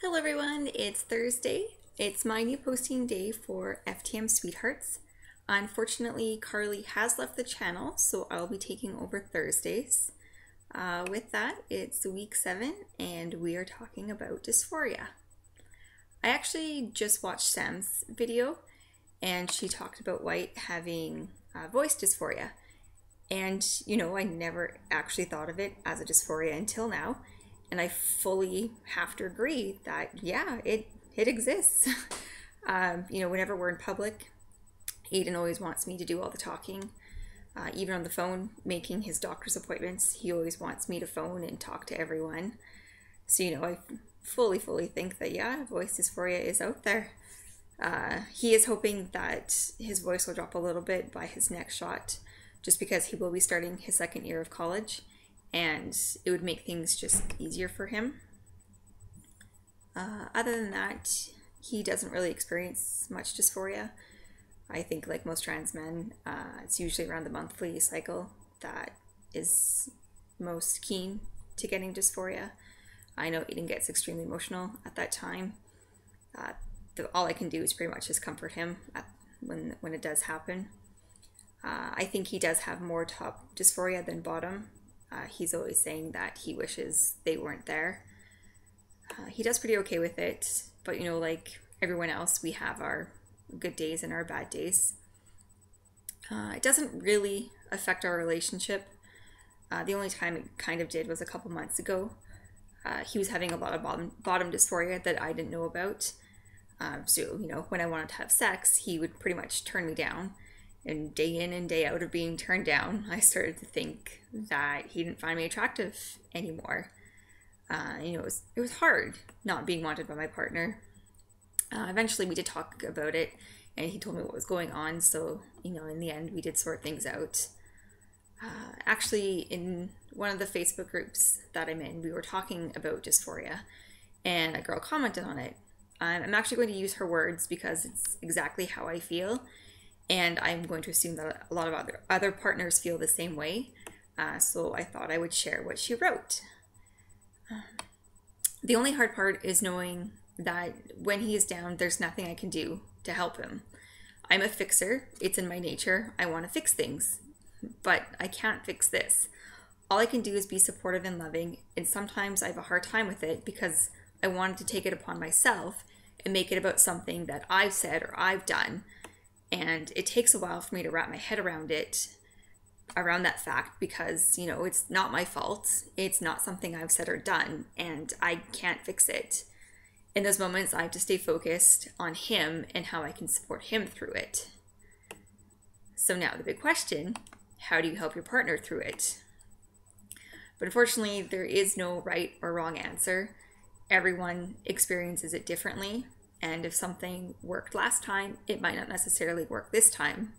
Hello everyone, it's Thursday. It's my new posting day for FTM Sweethearts. Unfortunately, Carly has left the channel, so I'll be taking over Thursdays. With that, it's week 7 and we are talking about dysphoria. I actually just watched Sam's video and she talked about White having voice dysphoria. And you know, I never actually thought of it as a dysphoria until now. And I fully have to agree that, yeah, it exists. You know, whenever we're in public, Aiden always wants me to do all the talking. Even on the phone, making his doctor's appointments, he always wants me to phone and talk to everyone. So, you know, I fully think that, yeah, voice dysphoria is out there. He is hoping that his voice will drop a little bit by his next shot, just because he will be starting his second year of college. And it would make things just easier for him. Other than that, he doesn't really experience much dysphoria. I think like most trans men, it's usually around the monthly cycle that is most keen to getting dysphoria. I know Aiden gets extremely emotional at that time. All I can do is pretty much just comfort him when it does happen. I think he does have more top dysphoria than bottom. He's always saying that he wishes they weren't there. He does pretty okay with it, but you know, like everyone else, we have our good days and our bad days. It doesn't really affect our relationship. The only time it kind of did was a couple months ago. He was having a lot of bottom dysphoria that I didn't know about. So, you know, when I wanted to have sex, he would pretty much turn me down. And day in and day out of being turned down, I started to think that he didn't find me attractive anymore. You know, it was hard not being wanted by my partner. Eventually we did talk about it and he told me what was going on. So, you know, in the end, we did sort things out. Actually, in one of the Facebook groups that I'm in, we were talking about dysphoria and a girl commented on it. I'm actually going to use her words because it's exactly how I feel. And I'm going to assume that a lot of other partners feel the same way. So I thought I would share what she wrote. The only hard part is knowing that when he is down, there's nothing I can do to help him. I'm a fixer. It's in my nature. I want to fix things. But I can't fix this. All I can do is be supportive and loving. And sometimes I have a hard time with it because I wanted to take it upon myself and make it about something that I've said or I've done. And it takes a while for me to wrap my head around that fact, because, you know, it's not my fault. It's not something I've said or done, and I can't fix it. In those moments, I have to stay focused on him and how I can support him through it. So now the big question, how do you help your partner through it? But unfortunately, there is no right or wrong answer. Everyone experiences it differently. And if something worked last time, it might not necessarily work this time.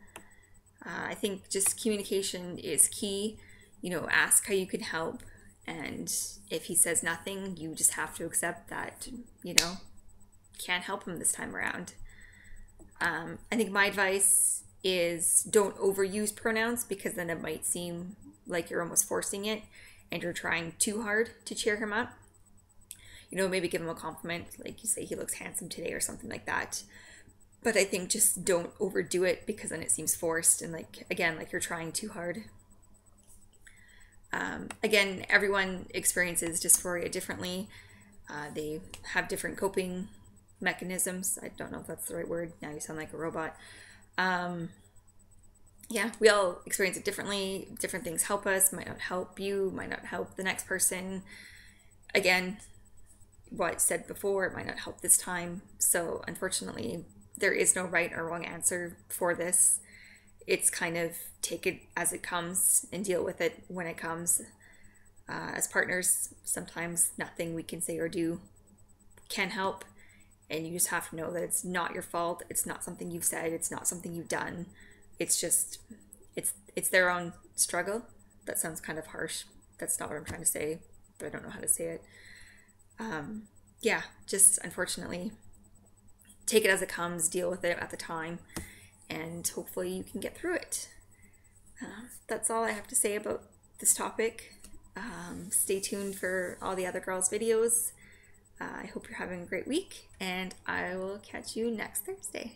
I think just communication is key. You know, ask how you can help. And if he says nothing, you just have to accept that, you know, can't help him this time around. I think my advice is don't overuse pronouns, because then it might seem like you're almost forcing it and you're trying too hard to cheer him up. You know, maybe give him a compliment, like you say he looks handsome today or something like that. But I think just don't overdo it, because then it seems forced and like, again, like you're trying too hard. Again, everyone experiences dysphoria differently. They have different coping mechanisms. I don't know if that's the right word. Now you sound like a robot. Yeah, we all experience it differently. Different things help us, might not help you, might not help the next person. Again, what I said before, it might not help this time. So unfortunately, there is no right or wrong answer for this. It's kind of take it as it comes and deal with it when it comes. As partners, sometimes nothing we can say or do can help. And you just have to know that it's not your fault. It's not something you've said. It's not something you've done. It's just, it's their own struggle. That sounds kind of harsh. That's not what I'm trying to say, but I don't know how to say it. Yeah, just unfortunately take it as it comes, deal with it at the time, and hopefully you can get through it. That's all I have to say about this topic. Stay tuned for all the other girls' videos. I hope you're having a great week, and I will catch you next Thursday.